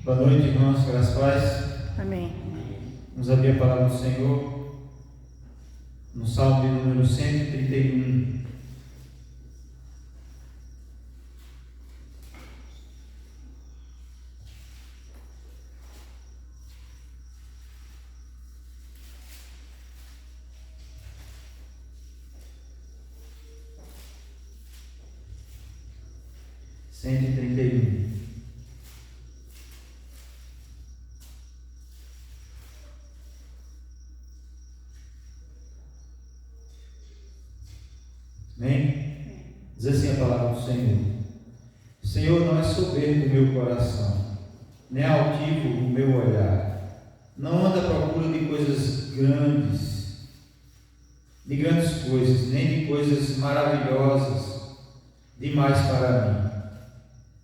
Boa noite, irmãos, graças a paz. Amém. Vamos abrir a palavra do Senhor no Salmo de número 131. Amém? Diz assim a palavra do Senhor. O Senhor não é soberbo o meu coração, nem altivo o meu olhar. Não anda à procura de coisas grandes, de grandes coisas, nem de coisas maravilhosas demais para mim.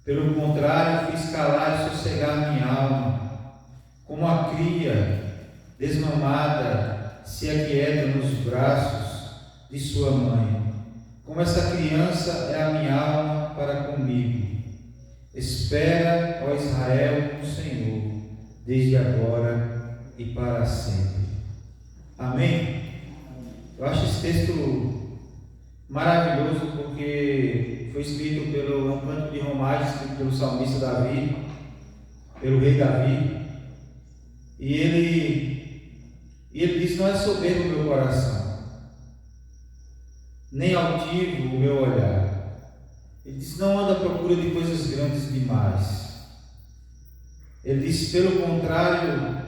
Pelo contrário, fiz calar e sossegar minha alma, como a cria desmamada se aquieta nos braços de sua mãe. Como essa criança é a minha alma para comigo. Espera, ó Israel, no Senhor, desde agora e para sempre. Amém? Eu acho esse texto maravilhoso porque foi escrito pelo um canto de romagem, escrito pelo salmista Davi, pelo rei Davi. E ele diz: não é soberbo o meu coração, nem altivo o meu olhar. Ele diz: não anda à procura de coisas grandes demais. Ele diz: pelo contrário,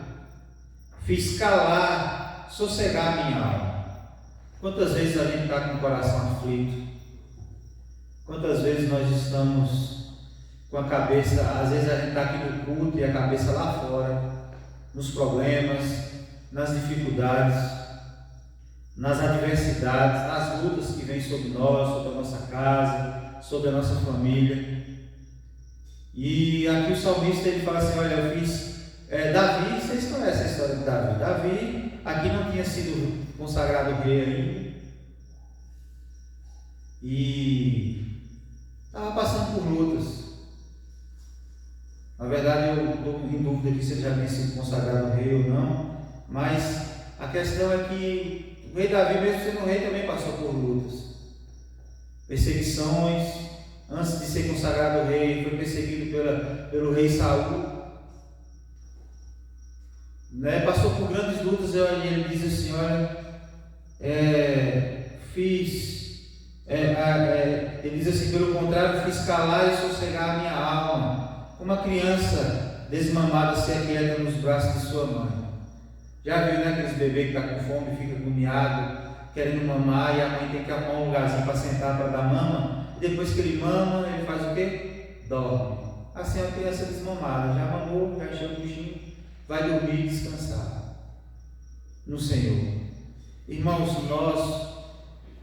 fiz calar, sossegar minha alma. Quantas vezes a gente está com o coração aflito? Quantas vezes nós estamos com a cabeça, às vezes a gente está aqui no culto e a cabeça lá fora, nos problemas, nas dificuldades, nas adversidades, nas lutas que vêm sobre nós, sobre a nossa casa, sobre a nossa família. E aqui o salmista ele fala assim: olha, eu fiz Davi, vocês conhecem a história de Davi? Davi aqui não tinha sido consagrado rei ainda e estava passando por lutas. Na verdade, eu estou em dúvida aqui se ele já tinha sido consagrado rei ou não, mas a questão é que o rei Davi, mesmo sendo rei, também passou por lutas, perseguições. Antes de ser consagrado rei, foi perseguido pelo rei Saul, passou por grandes lutas. E ele diz assim: olha, ele diz assim: pelo contrário, fiz calar e sossegar a minha alma, como uma criança desmamada se aquieta nos braços de sua mãe. Já viu, aqueles bebês que estão com fome, fica agoniado, querendo mamar, e a mãe tem que arrumar um lugarzinho para sentar para dar mama, e depois que ele mama, ele faz o quê? Dorme. Assim é uma criança desmamada, já mamou, já encheu o buchinho, vai dormir e descansar no Senhor. Irmãos, nós,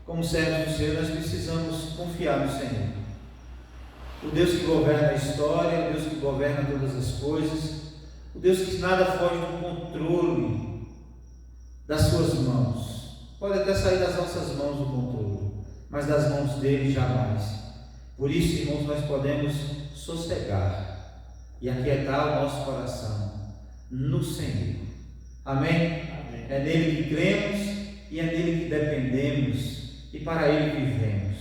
como servos do Senhor, nós precisamos confiar no Senhor. O Deus que governa a história, o Deus que governa todas as coisas, o Deus que nada foge do controle das suas mãos. Pode até sair das nossas mãos o controle, mas das mãos dele jamais. Por isso, irmãos, nós podemos sossegar e aquietar o nosso coração no Senhor. Amém? Amém. É nele que cremos e é nele que dependemos e para ele vivemos.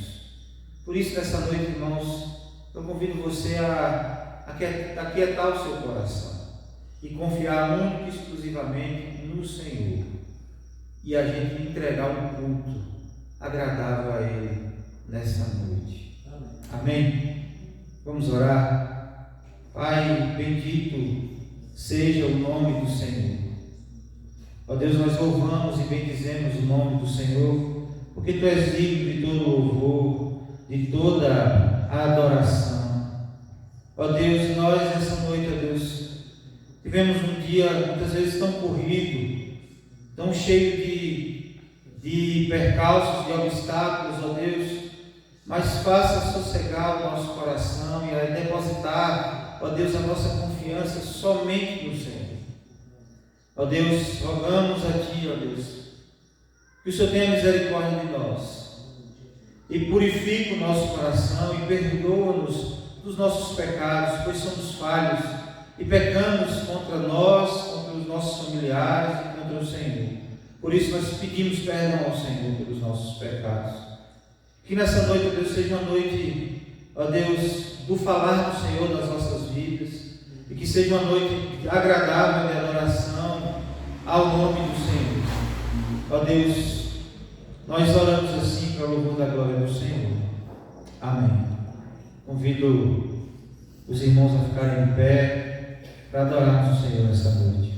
Por isso, nessa noite, irmãos, eu convido você a aquietar o seu coração e confiar única e exclusivamente no Senhor, e a gente entregar um culto agradável a Ele nessa noite. Amém? Vamos orar. Pai, bendito seja o nome do Senhor. Ó Deus, nós louvamos e bendizemos o nome do Senhor, porque Tu és digno de todo louvor, de toda a adoração. Ó Deus, nós nessa noite, ó Deus, tivemos um dia muitas vezes tão corrido, tão cheio de percalços, de obstáculos, ó Deus, mas faça sossegar o nosso coração e depositar, ó Deus, a nossa confiança somente no Senhor. Ó Deus, rogamos a Ti, ó Deus, que o Senhor tenha misericórdia de nós e purifique o nosso coração e perdoa-nos dos nossos pecados, pois somos falhos e pecamos contra nós, contra os nossos familiares e contra o Senhor. Por isso nós pedimos perdão ao Senhor pelos nossos pecados. Que nessa noite, ó Deus, seja uma noite, ó Deus, do falar do Senhor nas nossas vidas, e que seja uma noite agradável de adoração ao nome do Senhor. Ó Deus, nós oramos assim para o louvor da glória do Senhor. Amém. Convido os irmãos a ficarem em pé para adorarmos o Senhor nessa noite.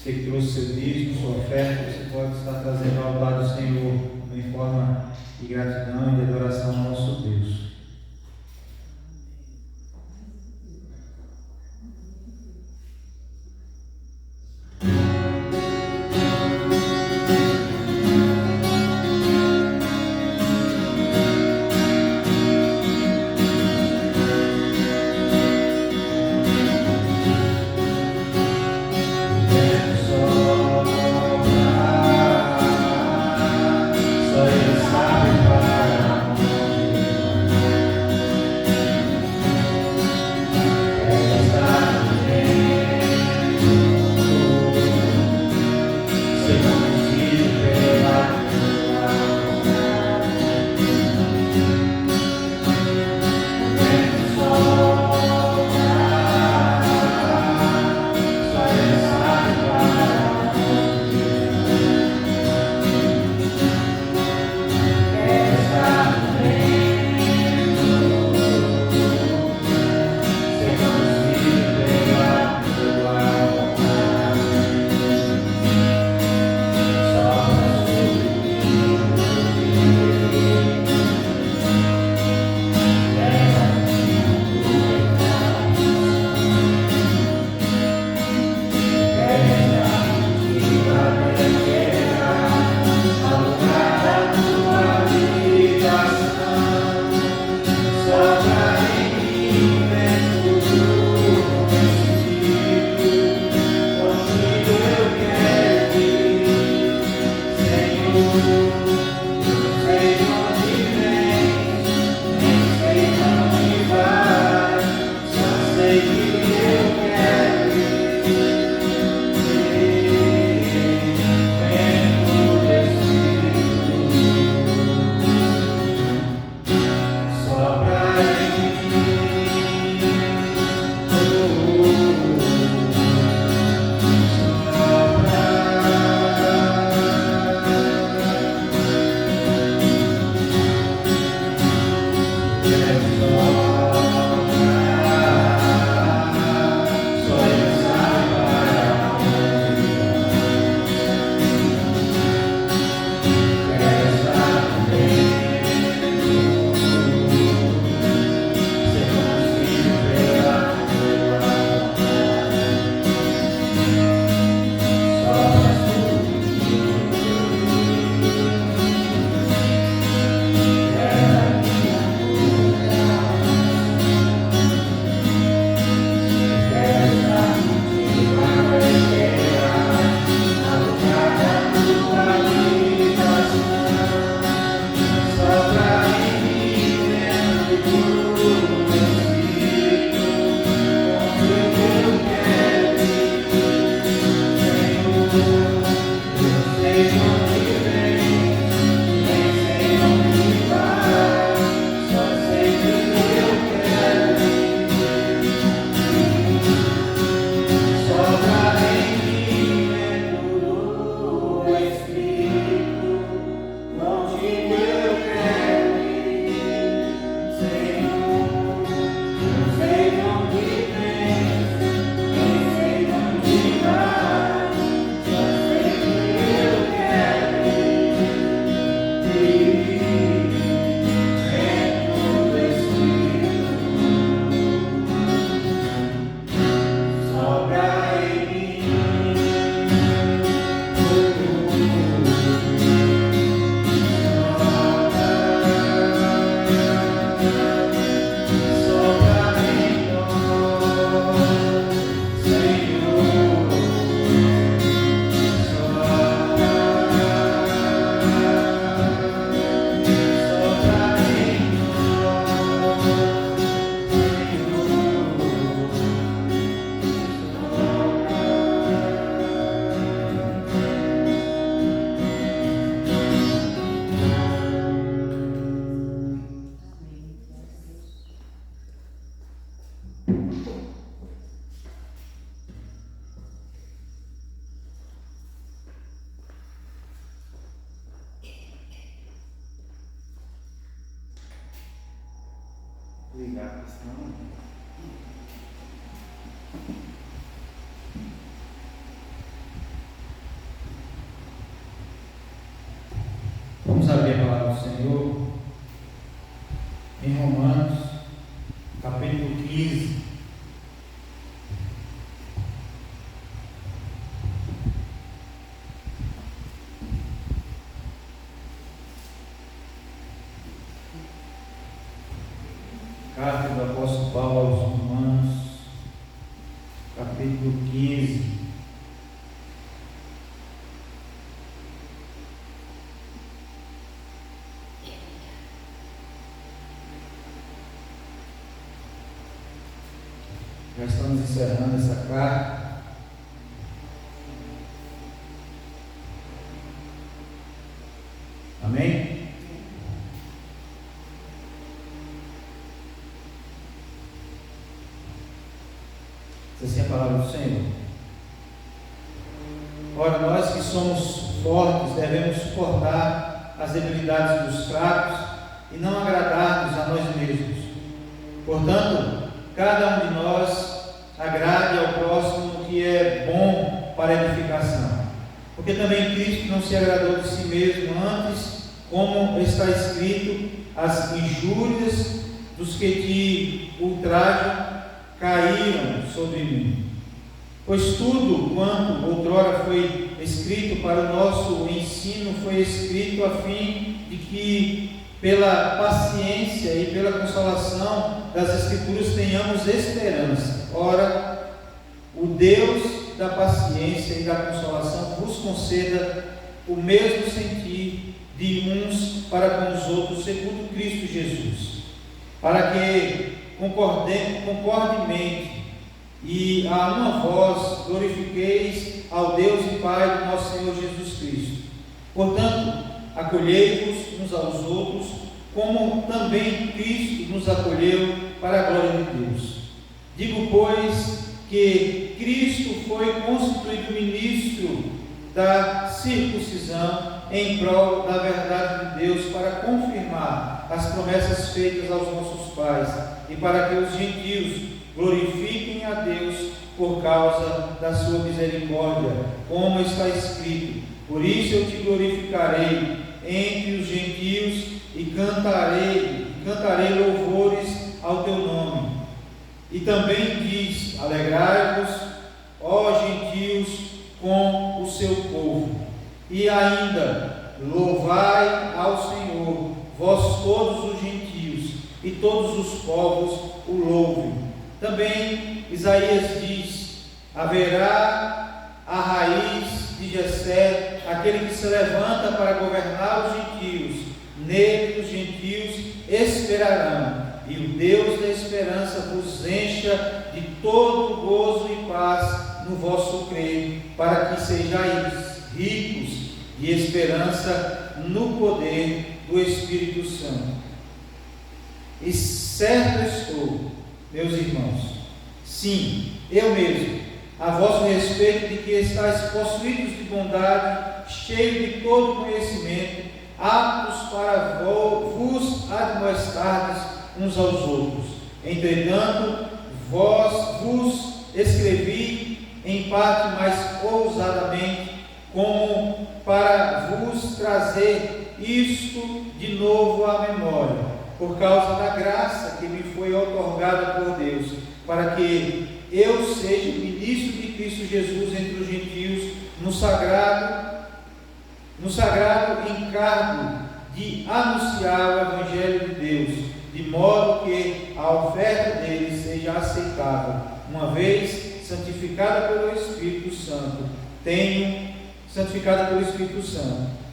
Você que trouxe seu dízimo, sua oferta, você pode estar trazendo ao altar do Senhor em forma de gratidão e de adoração ao nosso Deus. Só Ele sabe para onde ligar a questão. Vamos abrir a palavra do Senhor em Romanos, capítulo 15. Carta do apóstolo Paulo aos Romanos, capítulo 15. Já estamos encerrando essa carta. Amém? Essa é a palavra do Senhor. Ora, nós que somos fortes devemos suportar as debilidades dos fracos e não agradar-nos a nós mesmos. Portanto, cada um de nós agrade ao próximo o que é bom para a edificação. Porque também Cristo não se agradou de si mesmo, antes, como está escrito, as injúrias dos que te ultrajam caíram sobre mim. Pois tudo quanto outrora foi escrito para o nosso ensino foi escrito a fim de que pela paciência e pela consolação das Escrituras tenhamos esperança. Ora, o Deus da paciência e da consolação vos conceda o mesmo sentir de uns para com os outros, segundo Cristo Jesus, para que concordemente e a uma voz glorifiqueis ao Deus e Pai do nosso Senhor Jesus Cristo. Portanto, acolhei-vos uns aos outros, como também Cristo nos acolheu para a glória de Deus. Digo, pois, que Cristo foi constituído ministro da circuncisão em prol da verdade de Deus, para confirmar as promessas feitas aos nossos pais e para que os gentios glorifiquem a Deus por causa da sua misericórdia, como está escrito: por isso eu te glorificarei entre os gentios e cantarei louvores ao teu nome. E também diz: alegrai-vos, ó gentios, com o seu povo. E ainda, louvai ao Senhor, vós todos os gentios, e todos os povos o louvem. Também Isaías diz: haverá a raiz de Jessé, aquele que se levanta para governar os gentios. Nele os gentios esperarão, e o Deus da esperança vos encha de todo gozo e paz no vosso crer, para que sejais ricos de esperança no poder do Espírito Santo. E certo estou, meus irmãos, sim, eu mesmo, a vosso respeito, de que estáis possuídos de bondade, cheios de todo conhecimento, aptos para vos admoestardes uns aos outros. Entretanto, vos escrevi em parte mais ousadamente, como para vos trazer isto de novo à memória, por causa da graça que me foi outorgada por Deus, para que eu seja ministro de Cristo Jesus entre os gentios, no sagrado encargo de anunciar o Evangelho de Deus, de modo que a oferta deles seja aceitável, uma vez santificada pelo Espírito Santo.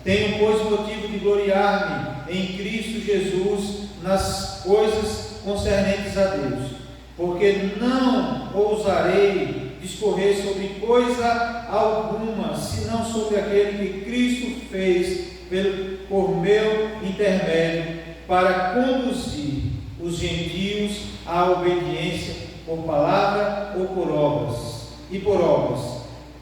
Tenho, pois, motivo de gloriar-me em Cristo Jesus nas coisas concernentes a Deus, porque não ousarei discorrer sobre coisa alguma, senão sobre aquele que Cristo fez por meu intermédio, para conduzir os gentios à obediência por palavra ou por obras,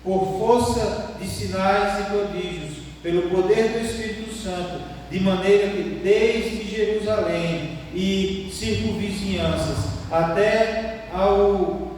por força de sinais e prodígios, pelo poder do Espírito Santo, de maneira que desde Jerusalém e circunvizinhanças, até ao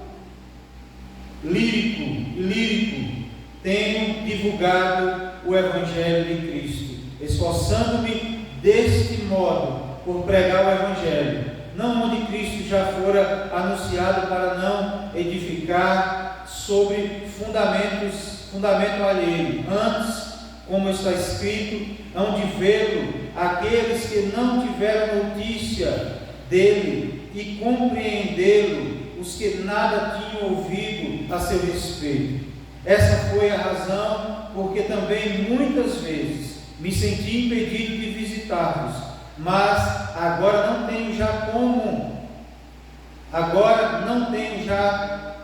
lírico, tenho divulgado o Evangelho de Cristo, esforçando-me deste modo por pregar o Evangelho, não onde Cristo já fora anunciado, para não edificar sobre fundamento alheio. Antes, como está escrito, hão de vê-lo aqueles que não tiveram notícia dele, e compreendê-lo os que nada tinham ouvido a seu respeito. Essa foi a razão porque também muitas vezes me senti impedido de visitar-vos, mas agora não tenho já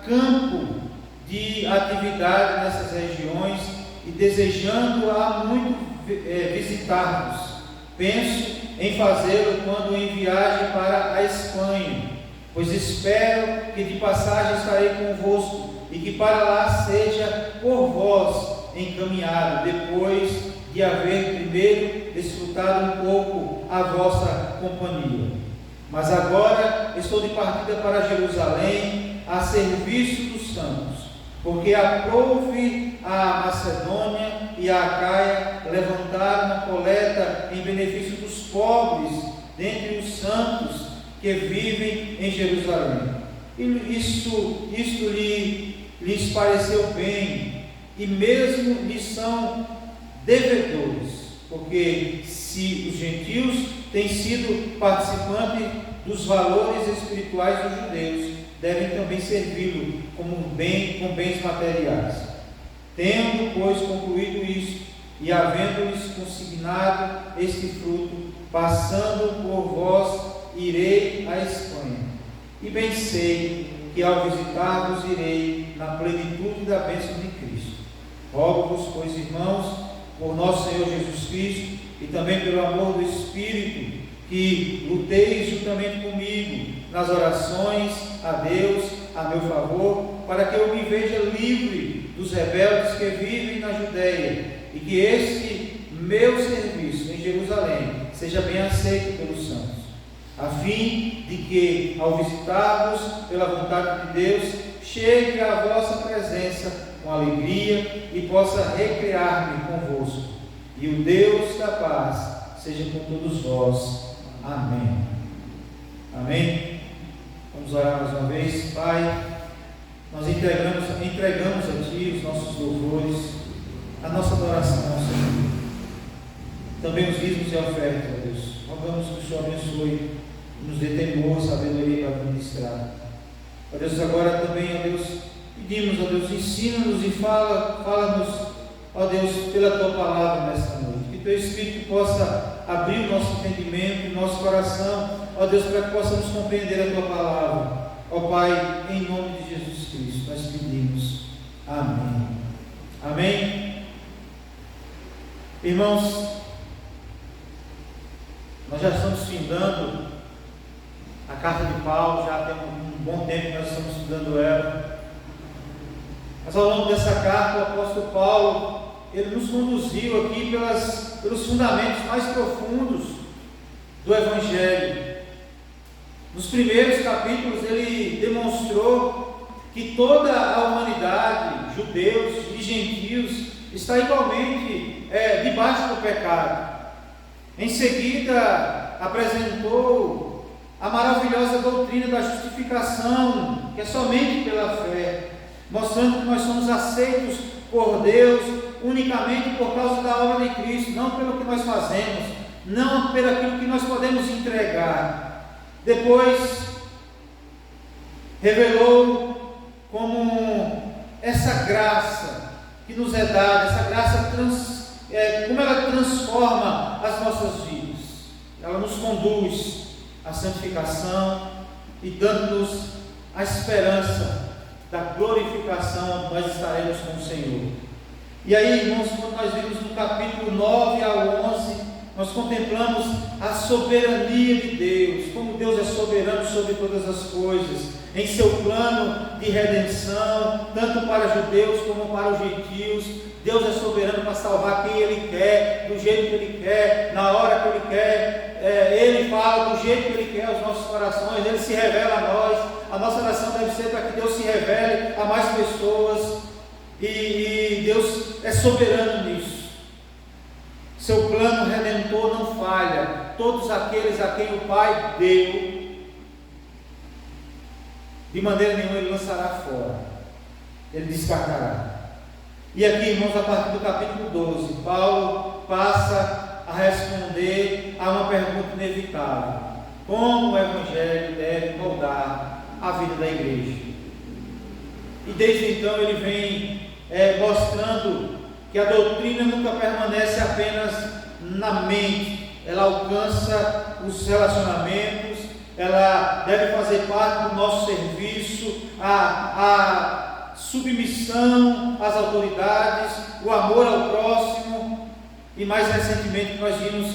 campo de atividade nessas regiões, e desejando há muito visitar-vos. Penso em fazê-lo quando em viagem para a Espanha, pois espero que de passagem estarei convosco, e que para lá seja por vós encaminhado, depois de haver primeiro desfrutado um pouco a vossa companhia. Mas agora estou de partida para Jerusalém, a serviço dos santos, porque aprouve a Macedônia e a Acaia levantar uma coleta em benefício dos pobres dentre os santos que vivem em Jerusalém. E isto lhes pareceu bem, e mesmo lhes são devedores, porque se os gentios têm sido participantes dos valores espirituais dos judeus, devem também servi-lo com bens materiais. Tendo, pois, concluído isto, e havendo-lhes consignado este fruto, passando por vós, irei à Espanha. E bem sei que ao visitar-vos irei na plenitude da bênção de Cristo. Rogo-vos, pois, irmãos, por nosso Senhor Jesus Cristo, e também pelo amor do Espírito, que luteis juntamente comigo nas orações a Deus a meu favor, para que eu me veja livre dos rebeldes que vivem na Judéia, e que este meu serviço em Jerusalém seja bem aceito pelos santos, a fim de que, ao visitar-vos pela vontade de Deus, chegue à vossa presença com alegria e possa recrear-me convosco. E o Deus da paz seja com todos vós. Amém. Amém. Vamos orar mais uma vez. Pai, nós entregamos a Ti os nossos louvores, a nossa adoração, Senhor. Também os dízimos e ofertas, ó Deus. Rogamos que o Senhor abençoe e nos dê temor, sabedoria para administrar. Ó Deus, agora também, ó Deus, pedimos, ó Deus, ensina-nos e fala-nos, ó Deus, pela Tua palavra nesta noite. Que Teu Espírito possa abrir o nosso entendimento, o nosso coração, ó Deus, para que possamos compreender a Tua palavra. Ó Pai, em nome de Jesus Cristo, nós pedimos. Amém. Amém. Irmãos, nós já estamos findando a carta de Paulo, já tem um bom tempo que nós estamos estudando ela. Mas ao longo dessa carta, o apóstolo Paulo, ele nos conduziu aqui pelos fundamentos mais profundos do Evangelho. Nos primeiros capítulos, ele demonstrou que toda a humanidade, judeus e gentios, está igualmente debaixo do pecado. Em seguida, apresentou a maravilhosa doutrina da justificação, que é somente pela fé, mostrando que nós somos aceitos por Deus unicamente por causa da obra de Cristo, não pelo que nós fazemos, não pelo aquilo que nós podemos entregar. Depois, revelou como essa graça que nos é dada, essa graça como ela transforma as nossas vidas. Ela nos conduz à santificação e dando-nos a esperança da glorificação, onde nós estaremos com o Senhor. E aí, irmãos, quando nós vimos no capítulo 9 ao 11, nós contemplamos a soberania de Deus, como Deus é soberano sobre todas as coisas, em seu plano de redenção, tanto para judeus como para os gentios. Deus é soberano para salvar quem Ele quer, do jeito que Ele quer, na hora que Ele quer. Ele fala do jeito que Ele quer aos nossos corações, Ele se revela a nós. A nossa oração deve ser para que Deus se revele a mais pessoas, e Deus é soberano nisso. Seu plano redentor não falha. Todos aqueles a quem o Pai deu, de maneira nenhuma Ele lançará fora, Ele descartará. E aqui, irmãos, a partir do capítulo 12, Paulo passa a responder a uma pergunta inevitável: como o Evangelho deve moldar a vida da igreja? E desde então ele vem mostrando que a doutrina nunca permanece apenas na mente, ela alcança os relacionamentos, ela deve fazer parte do nosso serviço, a submissão às autoridades, o amor ao próximo, e mais recentemente nós vimos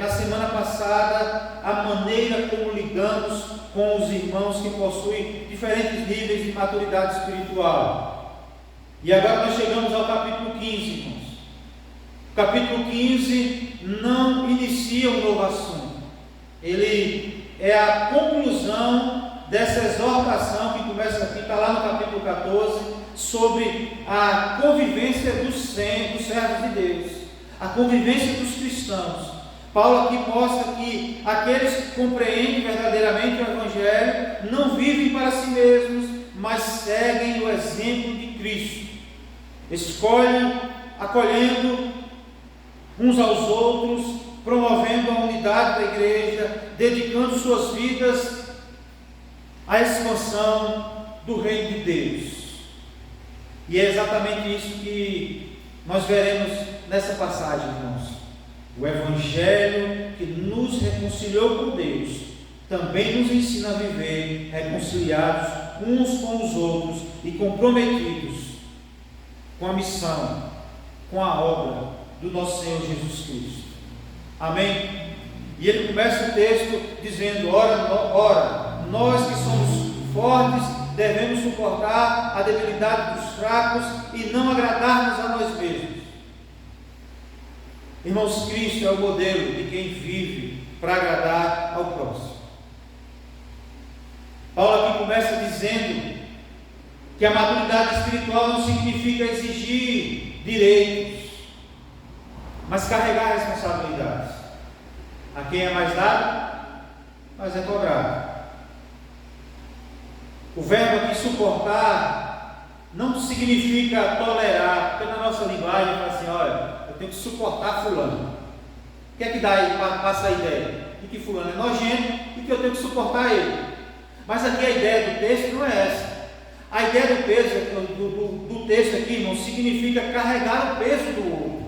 na semana passada a maneira como lidamos com os irmãos que possuem diferentes níveis de maturidade espiritual. E agora nós chegamos ao capítulo 15, irmãos. O capítulo 15 não inicia um novo assunto, ele é a conclusão dessa exortação que começa aqui, está lá no capítulo 14, sobre a convivência dos servos de Deus, a convivência dos cristãos. Paulo aqui mostra que aqueles que compreendem verdadeiramente o Evangelho não vivem para si mesmos, mas seguem o exemplo de Cristo. Escolhem, acolhendo uns aos outros, promovendo a unidade da igreja, dedicando suas vidas à expansão do reino de Deus. E é exatamente isso que nós veremos nessa passagem, irmãos. O Evangelho que nos reconciliou com Deus também nos ensina a viver reconciliados uns com os outros e comprometidos com a missão, com a obra do nosso Senhor Jesus Cristo. Amém? E ele começa o texto dizendo: ora, nós que somos fortes devemos suportar a debilidade dos fracos e não agradar-nos a nós mesmos. Irmãos, Cristo é o modelo de quem vive para agradar ao próximo. Paulo aqui começa dizendo que a maturidade espiritual não significa exigir direitos, mas carregar responsabilidades. A quem é mais dado, mais é cobrado. O verbo aqui suportar não significa tolerar, porque na nossa linguagem fala assim: olha, eu tenho que suportar fulano. O que é que dá aí, passa a ideia? De que fulano é nojento e que eu tenho que suportar ele. Mas aqui a ideia do texto não é essa. A ideia do peso, do texto aqui, irmão, significa carregar o peso do outro,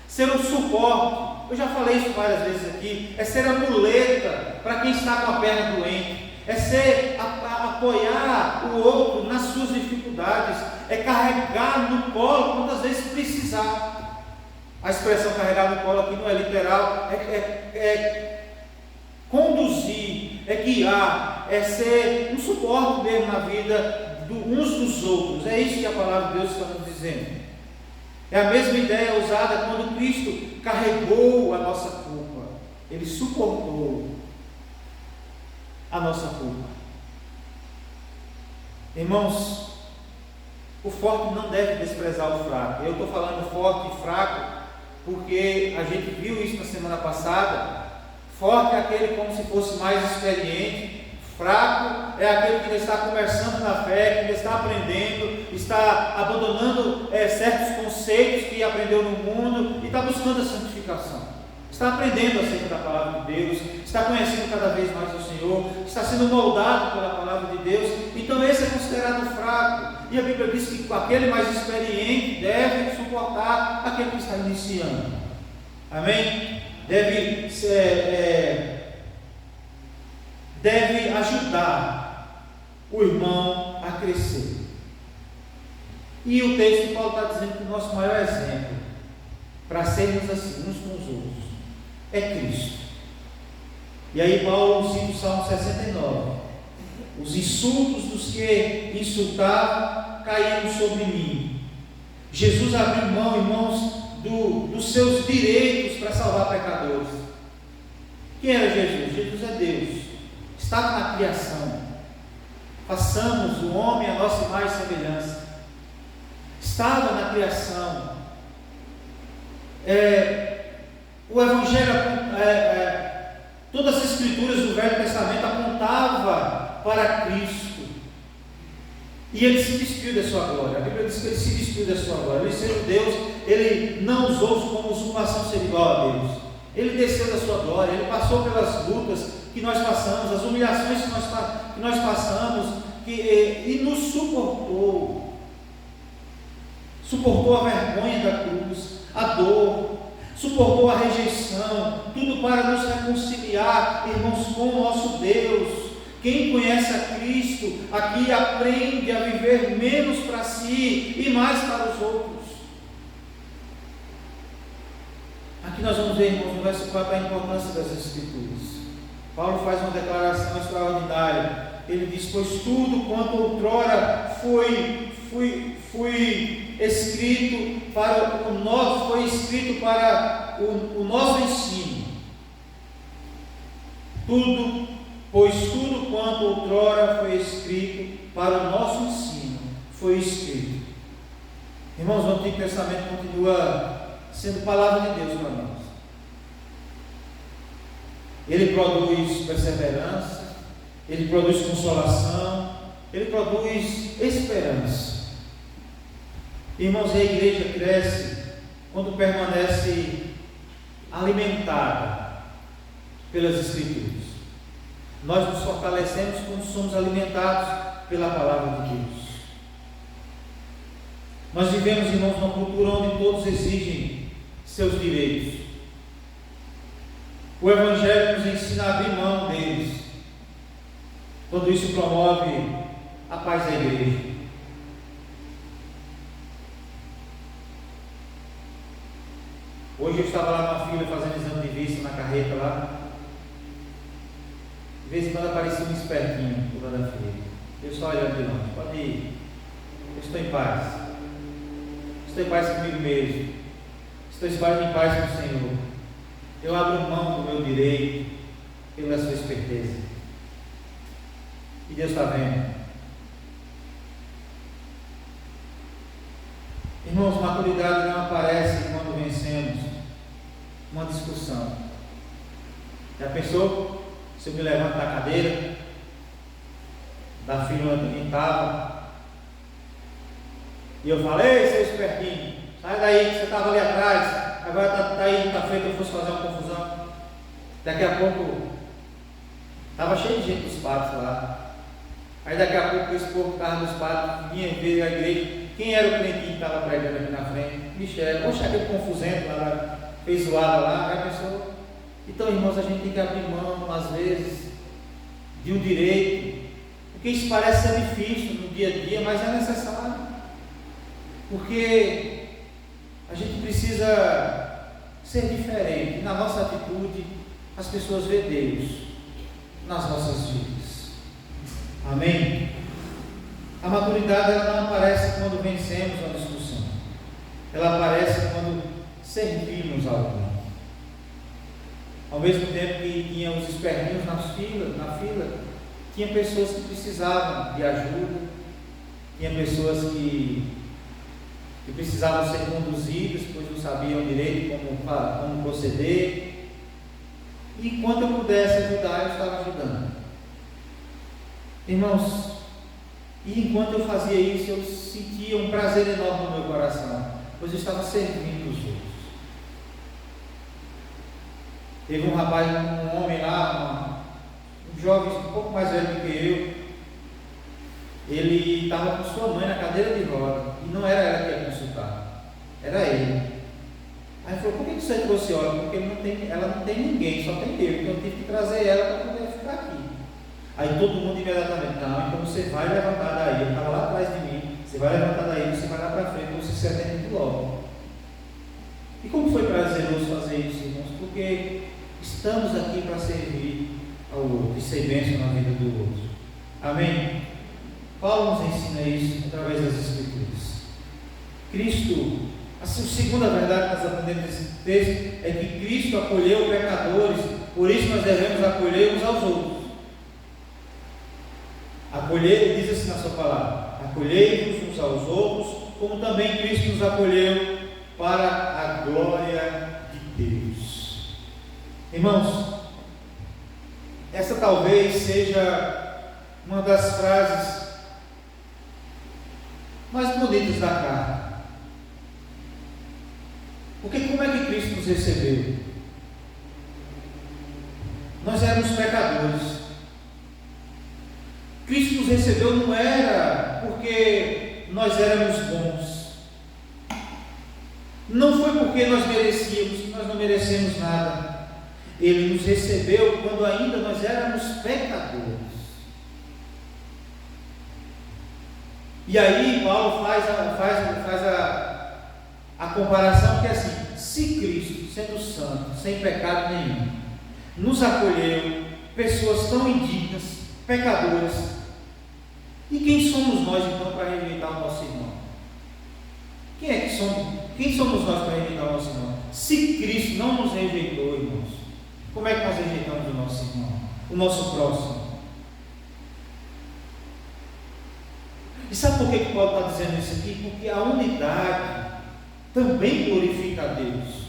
ser um suporte. Eu já falei isso várias vezes aqui. É ser a muleta para quem está com a perna doente, é ser apoiar o outro nas suas dificuldades, é carregar no colo quantas vezes precisar. A expressão carregar no colo aqui não é literal, é conduzir, é guiar, é ser um suporte mesmo na vida uns dos outros. É isso que a palavra de Deus está nos dizendo. É a mesma ideia usada quando Cristo carregou a nossa culpa. Ele suportou a nossa culpa. Irmãos, o forte não deve desprezar o fraco. Eu estou falando forte e fraco porque a gente viu isso na semana passada. Forte é aquele como se fosse mais experiente. Fraco é aquele que ainda está conversando na fé, que ainda está aprendendo, está abandonando certos conceitos que aprendeu no mundo e está buscando a santificação. Está aprendendo acerca da palavra de Deus, está conhecendo cada vez mais o Senhor, está sendo moldado pela palavra de Deus. Então esse é considerado fraco. E a Bíblia diz que aquele mais experiente deve suportar aquele que está iniciando. Amém? Deve ajudar o irmão a crescer. E o texto de Paulo está dizendo que o nosso maior exemplo para sermos assim uns com os outros é Cristo. E aí Paulo cita o Salmo 69. Os insultos dos que insultavam caíram sobre mim. Jesus abriu mão, irmãos, dos seus direitos para salvar pecadores. Quem era Jesus? Jesus é Deus. Estava na criação. Façamos o homem a nossa imagem e semelhança. Estava na criação. O Evangelho, todas as escrituras do Velho Testamento apontavam para Cristo. E ele se despiu da sua glória. A Bíblia diz que ele se despiu da sua glória. Ele sendo Deus, ele não usou como usurpação ser igual a Deus. Ele desceu da sua glória, ele passou pelas lutas que nós passamos, as humilhações que nós passamos, e nos suportou. Suportou a vergonha da cruz, a dor, suportou a rejeição, tudo para nos reconciliar, irmãos, com o nosso Deus. Quem conhece a Cristo, aqui aprende a viver menos para si e mais para os outros. Aqui nós vamos ver, irmãos, no verso 4, a importância das Escrituras. Paulo faz uma declaração extraordinária. Ele diz: pois tudo quanto outrora foi escrito para o nosso ensino. Pois tudo quanto outrora foi escrito para o nosso ensino, foi escrito. Irmãos, o Antigo Testamento continua sendo palavra de Deus para nós. Ele produz perseverança, ele produz consolação, ele produz esperança. Irmãos, a igreja cresce quando permanece alimentada pelas Escrituras. Nós nos fortalecemos quando somos alimentados pela palavra de Deus. Nós vivemos, irmãos, numa cultura onde todos exigem seus direitos. O Evangelho nos ensina a abrir mão deles, quando isso promove a paz da igreja. Hoje eu estava lá numa fila fazendo exame de vista na carreta lá. De vez em quando aparecia um espertinho por lá da fila. Eu só olhando de longe: pode ir, eu estou em paz. Estou em paz comigo mesmo. Estou em paz com o Senhor. Eu abro mão do meu direito pela sua esperteza. E Deus está vendo. Irmãos, maturidade não aparece quando vencemos uma discussão. Já pensou? Se eu me levanto da cadeira, da fila onde ninguém estava, e eu falei: ei, seu espertinho, sai daí que você estava ali atrás, agora está aí na frente, eu fosse fazer uma confusão. Daqui a pouco, estava cheio de gente dos patos lá. Aí daqui a pouco esse povo que estava nos patos vinha ver a igreja. Quem era o crentinho que estava pregando aqui na frente? Michel. Poxa, aquele confusento lá, fez zoada lá, já pensou? Então, irmãos, a gente tem que abrir mão, às vezes, de um direito, porque isso parece ser difícil no dia a dia, mas é necessário, porque a gente precisa ser diferente. Na nossa atitude, as pessoas veem Deus nas nossas vidas. Amém? A maturidade, ela não aparece quando vencemos uma discussão, ela aparece quando servimos alguém. Ao mesmo tempo que tinha os espertinhos na fila, tinha pessoas que precisavam de ajuda, tinha pessoas que precisavam ser conduzidas, pois não sabiam direito como proceder. E enquanto eu pudesse ajudar, eu estava ajudando. Irmãos, e enquanto eu fazia isso, eu sentia um prazer enorme no meu coração, pois eu estava servindo os outros. Teve um rapaz, um homem lá, um jovem um pouco mais velho do que eu. Ele estava com sua mãe na cadeira de roda, e não era ela que ia consultar, era ele. Aí ele falou: por que você trouxe ela? Porque ela não tem ninguém, só tem eu, então eu tive que trazer ela para poder ficar aqui. Aí todo mundo imediatamente: não, então você vai levantar daí, ele estava lá atrás de mim, você vai levantar daí, você vai lá para frente, você se atende logo. E como foi prazeroso fazer isso, irmãos? Porque Estamos aqui para servir ao outro e ser bênção na vida do outro. Amém? Paulo nos ensina isso através das Escrituras. Cristo, a segunda verdade que nós aprendemos nesse texto é que Cristo acolheu pecadores, por isso nós devemos acolher uns aos outros. Acolher, ele diz assim na sua palavra: acolhei-vos uns aos outros, como também Cristo nos acolheu para a glória de Deus. Irmãos, essa talvez seja uma das frases mais bonitas da carta. Porque como é que Cristo nos recebeu? Nós éramos pecadores. Cristo nos recebeu não era porque nós éramos bons. Não foi porque nós merecíamos, nós não merecemos nada. Ele nos recebeu quando ainda nós éramos pecadores. E aí Paulo faz a comparação que é assim: se Cristo, sendo santo, sem pecado nenhum, nos acolheu, pessoas tão indignas, pecadores, e quem somos nós então para rejeitar o nosso irmão? Quem somos nós para rejeitar o nosso irmão? Se Cristo não nos rejeitou, irmãos, como é que nós rejeitamos o nosso irmão, o nosso próximo? E sabe por que Paulo está dizendo isso aqui? Porque a unidade também glorifica a Deus.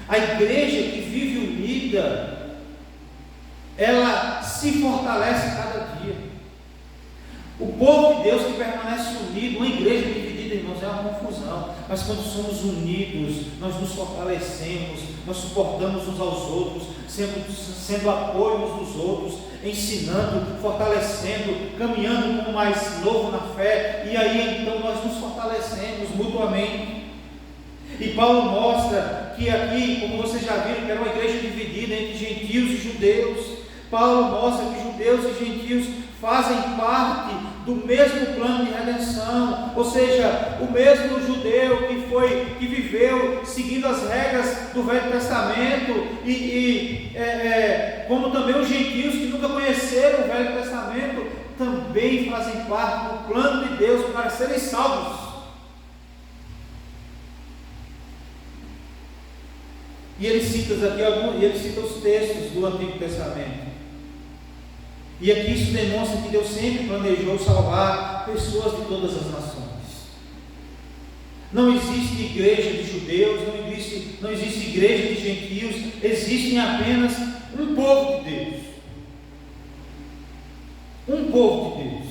A igreja que vive unida, ela se fortalece cada dia. O povo de Deus que permanece unido, uma igreja dividida, irmãos, é uma confusão. Mas quando somos unidos, nós nos fortalecemos, nós suportamos uns aos outros, sendo apoio uns dos outros, ensinando, fortalecendo, caminhando com o mais novo na fé, e aí então nós nos fortalecemos mutuamente. E Paulo mostra que aqui, como vocês já viram, que era uma igreja dividida entre gentios e judeus. Paulo mostra que judeus e gentios fazem parte do mesmo plano de redenção, ou seja, o mesmo judeu que viveu seguindo as regras do Velho Testamento, como também os gentios que nunca conheceram o Velho Testamento, também fazem parte do plano de Deus para serem salvos. E ele cita os textos do Antigo Testamento. E aqui isso demonstra que Deus sempre planejou salvar pessoas de todas as nações. Não existe igreja de judeus, não existe igreja de gentios, existem apenas um povo de Deus. Um povo de Deus,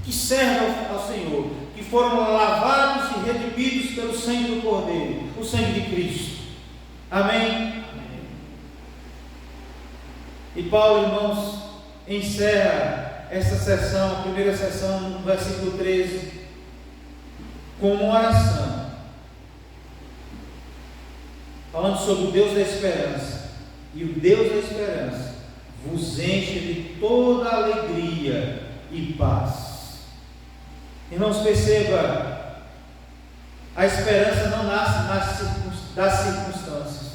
que serve ao Senhor, que foram lavados e redimidos pelo sangue do Cordeiro, o sangue de Cristo. Amém? E Paulo, irmãos, encerra essa sessão, a primeira sessão, no versículo 13, com uma oração, falando sobre o Deus da esperança. E o Deus da esperança vos enche de toda alegria e paz. Irmãos, perceba, a esperança não nasce das circunstâncias,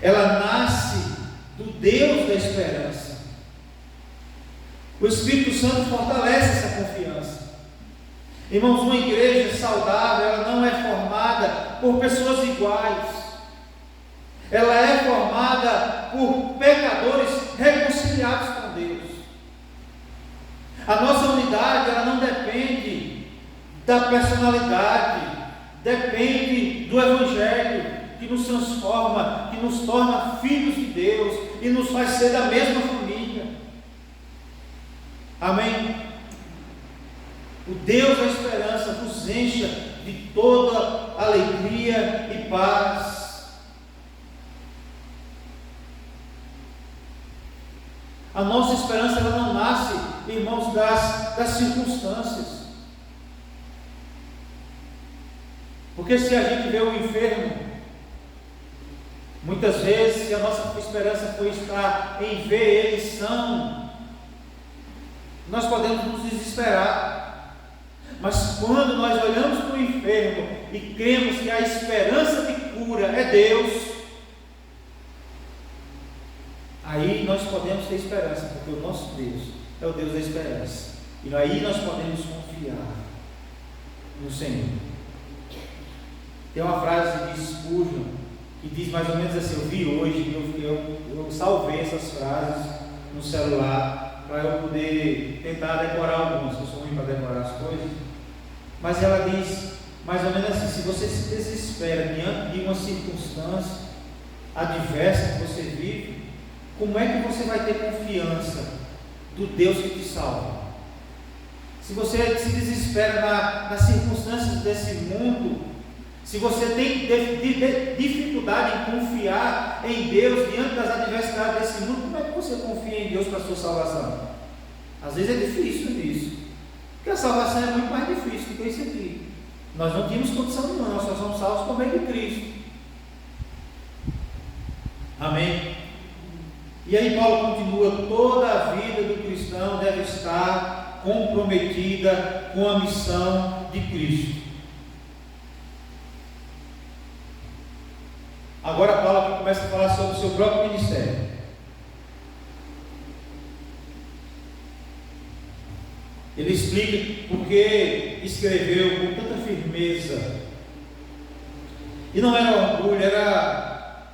ela nasce do Deus da esperança. O Espírito Santo fortalece essa confiança. Irmãos, uma igreja saudável, ela não é formada por pessoas iguais, ela é formada por pecadores reconciliados com Deus. A nossa unidade, ela não depende da personalidade, depende do Evangelho, que nos transforma, que nos torna filhos de Deus e nos faz ser da mesma família. Amém? O Deus da esperança vos encha de toda alegria e paz. A nossa esperança, ela não nasce, irmãos, das circunstâncias. Porque se a gente vê o enfermo, muitas vezes, se a nossa esperança for estar em ver ele são, nós podemos nos desesperar. Mas quando nós olhamos para o enfermo e cremos que a esperança de cura é Deus, aí nós podemos ter esperança, porque o nosso Deus é o Deus da esperança. E aí nós podemos confiar no Senhor. Tem uma frase de Spurgeon que diz mais ou menos assim, eu vi hoje, eu salvei essas frases no celular para eu poder tentar decorar algumas, eu sou ruim para decorar as coisas, mas ela diz mais ou menos assim: se você se desespera diante de uma circunstância adversa que você vive, como é que você vai ter confiança do Deus que te salva? Se você se desespera nas circunstâncias desse mundo, se você tem dificuldade em confiar em Deus diante das adversidades desse mundo, como é que você confia em Deus para a sua salvação? Às vezes é difícil isso, porque a salvação é muito mais difícil do que isso aqui. Nós não tínhamos condição nenhuma, nós só somos salvos por meio de Cristo. Amém? E aí Paulo continua: toda a vida do cristão deve estar comprometida com a missão de Cristo. Agora Paulo aqui começa a falar sobre o seu próprio ministério. Ele explica porque escreveu com tanta firmeza. E não era orgulho, era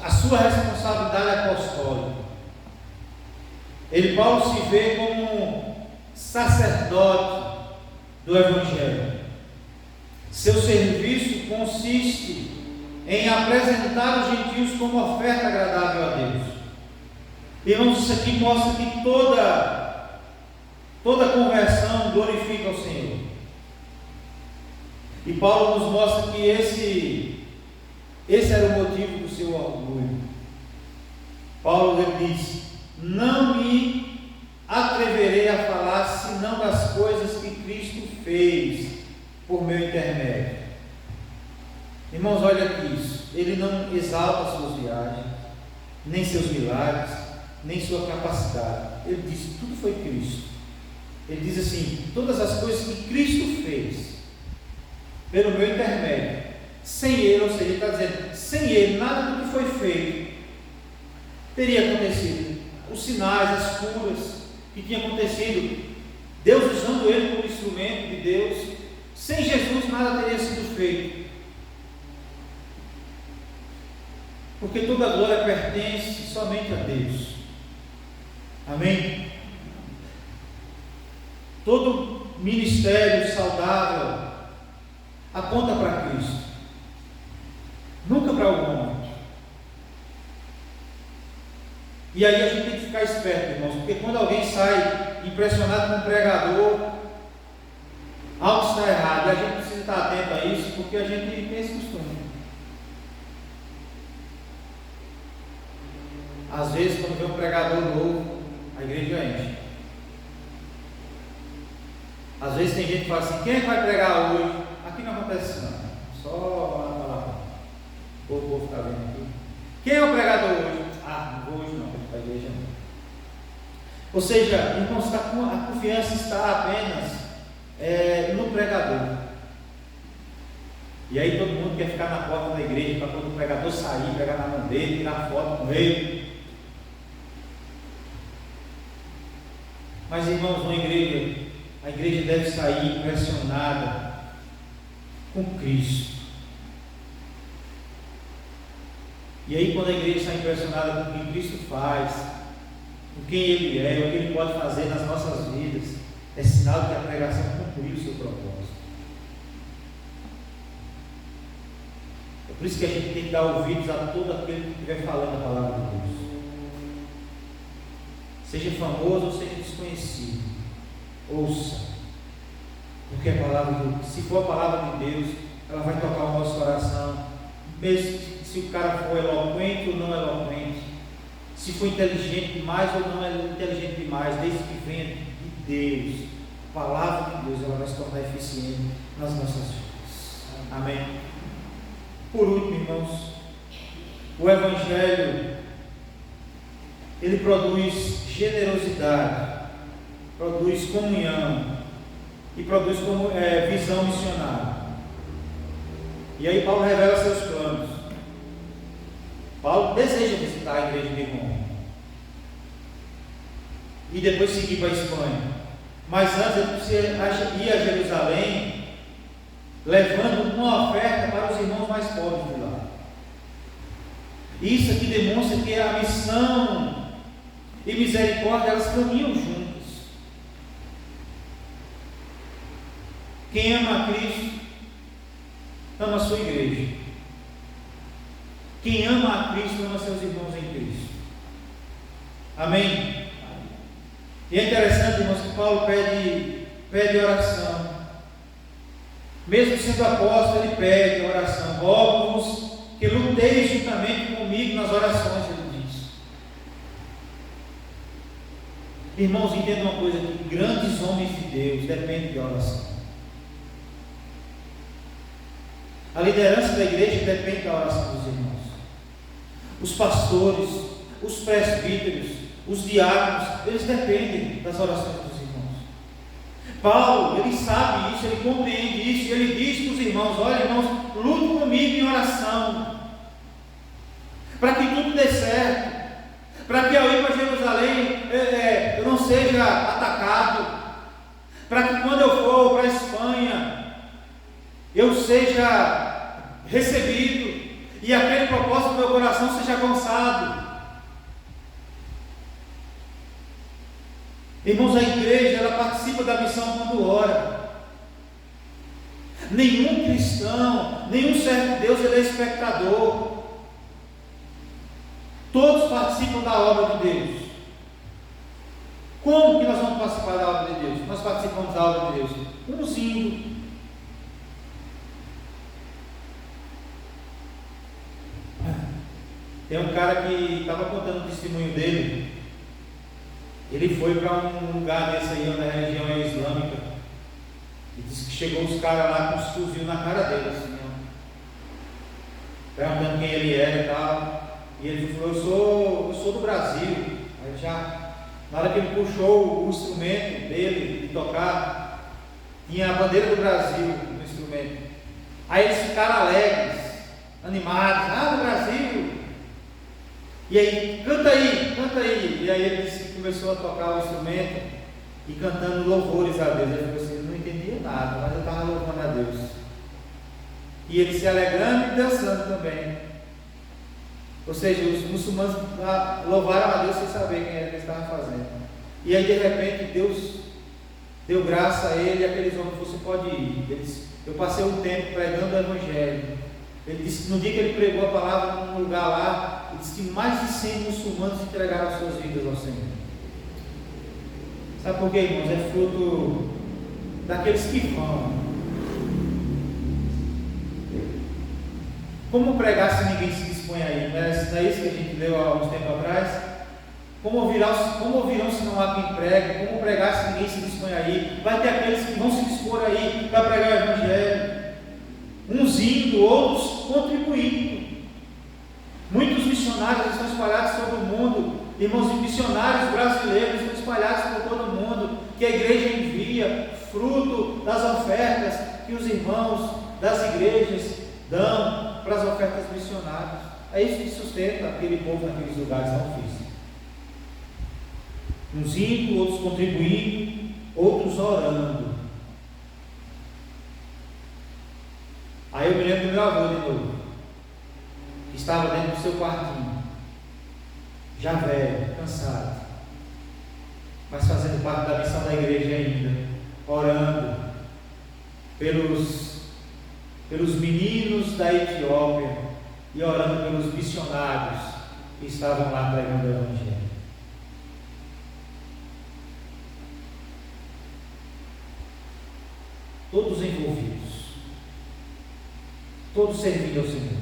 a sua responsabilidade apostólica. Paulo se vê como sacerdote do Evangelho. Seu serviço consiste em apresentar os gentios como oferta agradável a Deus. Irmãos, isso aqui mostra que toda conversão glorifica ao Senhor. E Paulo nos mostra que esse era o motivo do seu orgulho. Paulo diz: não me atreverei a falar senão das coisas que Cristo fez por meu intermédio. Irmãos, olha aqui isso. Ele não exalta suas viagens, nem seus milagres, nem sua capacidade. Ele diz: tudo foi Cristo. Ele diz assim: todas as coisas que Cristo fez pelo meu intermédio, sem Ele, ou seja, ele está dizendo, sem Ele, nada do que foi feito teria acontecido. Os sinais, as curas que tinham acontecido, Deus usando Ele como instrumento de Deus, sem Jesus nada teria sido feito. Porque toda a glória pertence somente a Deus. Amém? Todo ministério saudável aponta para Cristo, nunca para o homem. E aí a gente tem que ficar esperto, irmãos, porque quando alguém sai impressionado com um pregador, algo está errado, e a gente precisa estar atento a isso, porque a gente tem esse costume. Às vezes, quando vê um pregador novo, a igreja enche. Às vezes tem gente que fala assim: quem é que vai pregar hoje? Aqui não acontece não, só lá. Vou ficar vendo aqui. Quem é o pregador hoje? Não vou hoje não, para a igreja não. Ou seja, irmãos, a confiança está apenas no pregador. E aí todo mundo quer ficar na porta da igreja para quando o pregador sair, pegar na mão dele, tirar foto com ele. Mas, irmãos, a igreja deve sair impressionada com Cristo. E aí, quando a igreja está impressionada com o que Cristo faz, com quem Ele é, o que Ele pode fazer nas nossas vidas, é sinal de que a pregação cumpriu o seu propósito. É por isso que a gente tem que dar ouvidos a todo aquele que estiver falando a palavra de Deus. Seja famoso ou seja desconhecido, ouça, porque a palavra, se for a palavra de Deus, ela vai tocar o nosso coração, mesmo se o cara for eloquente ou não eloquente, se for inteligente demais ou não é inteligente demais, desde que venha de Deus, a palavra de Deus, ela vai se tornar eficiente nas nossas vidas. Amém? Por último, irmãos, o Evangelho, ele produz generosidade, produz comunhão e produz visão missionária. E aí Paulo revela seus planos. Paulo deseja visitar visitar a igreja de Roma e depois seguir para a Espanha. Mas antes ele ir a Jerusalém, levando uma oferta para os irmãos mais pobres de lá. Isso aqui demonstra que a missão e misericórdia, elas caminham juntas. Quem ama a Cristo, ama a sua igreja. Quem ama a Cristo, ama seus irmãos em Cristo. Amém? E é interessante, irmãos, que Paulo pede oração. Mesmo sendo apóstolo, ele pede oração. Rogo-vos que luteis juntamente comigo nas orações, ele diz. Irmãos, entendam uma coisa aqui: grandes homens de Deus dependem de oração. A liderança da igreja depende da oração dos irmãos. Os pastores, os presbíteros, os diáconos, eles dependem das orações dos irmãos. Paulo, ele sabe isso, ele compreende isso, e ele diz para os irmãos: olha, irmãos, lutem comigo em oração, para que tudo dê certo, para que ao ir para Jerusalém eu não seja atacado, para que quando eu for para a Espanha eu seja recebido e aquele propósito do meu coração seja alcançado. Irmãos, a igreja, ela participa da missão quando ora. Nenhum cristão, nenhum servo de Deus, ele é espectador. Todos participam da obra de Deus. Como que nós vamos participar da obra de Deus? Nós participamos da obra de Deus uns indo. Tem um cara que estava contando o testemunho dele. Ele foi para um lugar desse aí, onde a região é islâmica, e disse que chegou os caras lá com os fuzil na cara dele, assim, ó, perguntando quem ele era e tal. E ele falou: eu sou do Brasil. Aí já, na hora que ele puxou o instrumento dele de tocar, tinha a bandeira do Brasil no instrumento. Aí eles ficaram alegres, animados: ah, do Brasil! E aí, canta aí, canta aí. E aí ele disse que começou a tocar o instrumento e cantando louvores a Deus. Ele falou assim: eu não entendia nada, mas eu estava louvando a Deus. E ele se alegrando e dançando também. Ou seja, os muçulmanos louvaram a Deus sem saber quem era que eles estavam fazendo. E aí de repente Deus deu graça a ele, e aqueles homens falaram: você pode ir. Ele disse: eu passei um tempo pregando o Evangelho. Ele disse que no dia que ele pregou a palavra num lugar lá, ele disse que mais de 100 muçulmanos entregaram suas vidas ao Senhor. Sabe por quê, irmãos? É fruto daqueles que vão. Como pregar se ninguém se dispõe aí? Não é isso que a gente leu há uns tempos atrás? Como ouvirão se não há quem pregue? Como pregar se ninguém se dispõe aí? Vai ter aqueles que vão se dispor aí para pregar o Evangelho. Uns indo, outros contribuindo. Muitos missionários estão espalhados sobre o mundo. Irmãos, missionários brasileiros estão espalhados por todo o mundo, que a igreja envia, fruto das ofertas que os irmãos das igrejas dão para as ofertas missionárias. É isso que sustenta aquele povo naqueles lugares não físicos. Uns indo, outros contribuindo, outros orando. Aí eu me lembro do meu avô de novo, que estava dentro do seu quartinho, já velho, cansado, mas fazendo parte da missão da igreja ainda, orando pelos meninos da Etiópia e orando pelos missionários que estavam lá pregando o Evangelho. Todos envolvidos, todos servindo ao Senhor.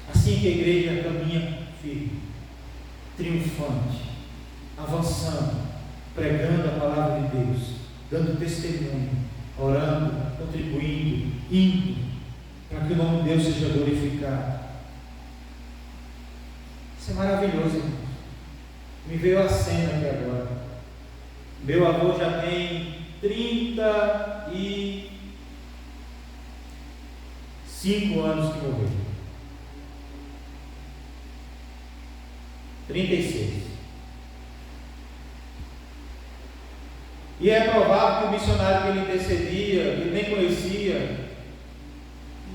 Assim que a igreja caminha firme, triunfante, avançando, pregando a palavra de Deus, dando testemunho, orando, contribuindo, indo, para que o nome de Deus seja glorificado. Isso é maravilhoso, irmãos. Me veio a cena aqui agora. Meu avô já tem 35 anos que morreu. 36. E é provável que o missionário que ele intercedia, que ele nem conhecia,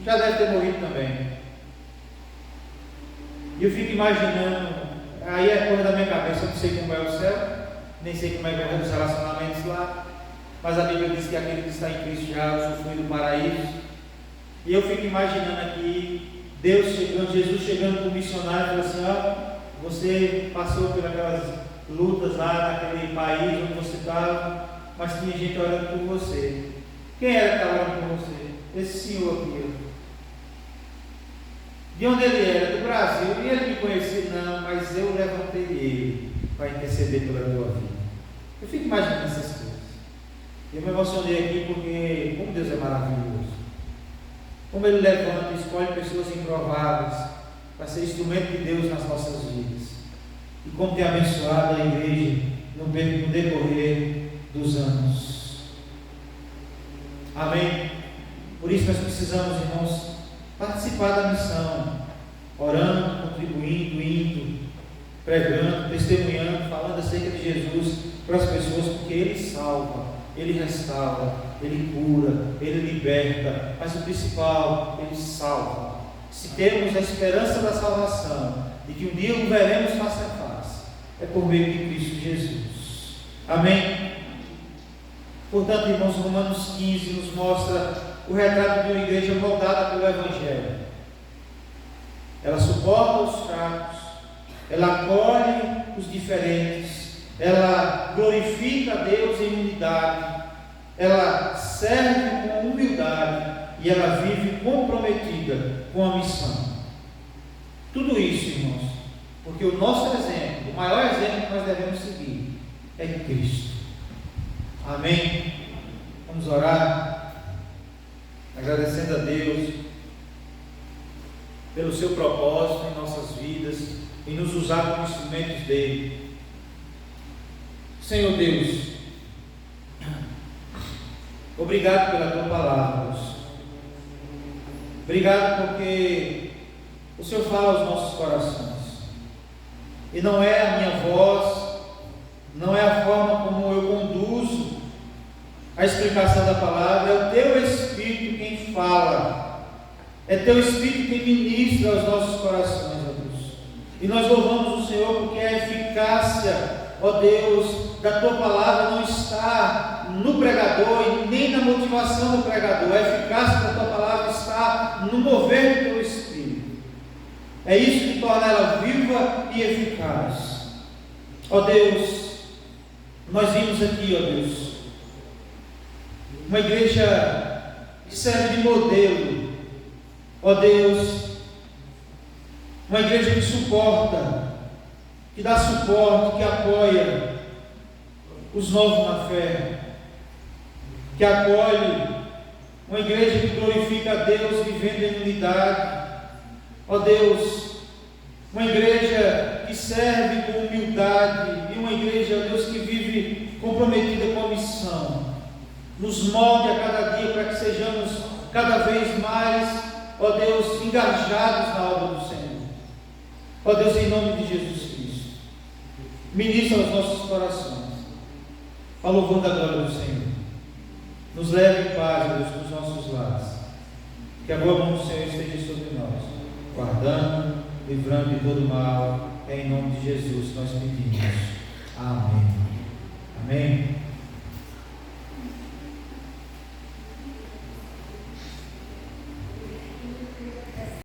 já deve ter morrido também. E eu fico imaginando, aí é coisa da minha cabeça, eu não sei como é o céu, nem sei como é que é os relacionamentos lá, mas a Bíblia diz que aquele que está em Cristo já usufrui do paraíso. E eu fico imaginando aqui, Deus chegando, Jesus chegando para o missionário e falando assim: ó, você passou por aquelas lutas lá naquele país onde você estava, mas tinha gente orando por você. Quem era que estava orando por você? Esse senhor aqui. De onde ele era? Do Brasil. E ele me conhecia? Não, mas eu levantei ele para interceder pela tua vida. Eu fico imaginando essas coisas. Eu me emocionei aqui porque como Deus é maravilhoso. Como Ele levanta e escolhe pessoas improváveis para ser instrumento de Deus nas nossas vidas. E como tem abençoado a igreja no decorrer dos anos. Amém? Por isso nós precisamos, irmãos, participar da missão, orando, contribuindo, indo, pregando, testemunhando, falando acerca de Jesus para as pessoas, porque Ele salva, Ele restaura, Ele cura, Ele liberta, mas o principal, Ele salva. Se temos a esperança da salvação, de que um dia o veremos face a face, é por meio de Cristo Jesus. Amém? Portanto, irmãos, Romanos 15 nos mostra o retrato de uma igreja moldada pelo Evangelho. Ela suporta os fracos, ela acolhe os diferentes, ela glorifica a Deus em unidade, ela serve com humildade e ela vive comprometida com a missão. Tudo isso, irmãos, porque o nosso exemplo, o maior exemplo que nós devemos seguir é Cristo. Amém? Vamos orar, agradecendo a Deus pelo seu propósito em nossas vidas e nos usar como instrumentos dele. Senhor Deus, obrigado pela tua palavra, Deus. Obrigado porque o Senhor fala aos nossos corações, e não é a minha voz, não é a forma como eu conduzo a explicação da palavra, é o teu Espírito quem fala, é teu Espírito quem ministra aos nossos corações, ó Deus. E nós louvamos o Senhor porque a eficácia, ó Deus, da tua palavra não está no pregador e nem na motivação do pregador. A eficácia da tua palavra está no mover do teu Espírito. É isso que torna ela viva e eficaz. Ó Deus, nós vimos aqui, ó Deus, uma igreja que serve de modelo, ó Deus, uma igreja que suporta, que dá suporte, que apoia os novos na fé, que acolhe, uma igreja que glorifica a Deus vivendo em unidade, ó Deus, uma igreja que serve com humildade, e uma igreja, ó Deus, que vive comprometida com a missão. Nos molde a cada dia para que sejamos cada vez mais, ó Deus, engajados na obra do Senhor. Ó Deus, em nome de Jesus Cristo, ministra aos nossos corações a louvor da glória do Senhor. Nos leve em paz, ó Deus, para os nossos lares. Que a boa mão do Senhor esteja sobre nós, guardando, livrando de todo mal. É em nome de Jesus que nós pedimos. Amém. Amém.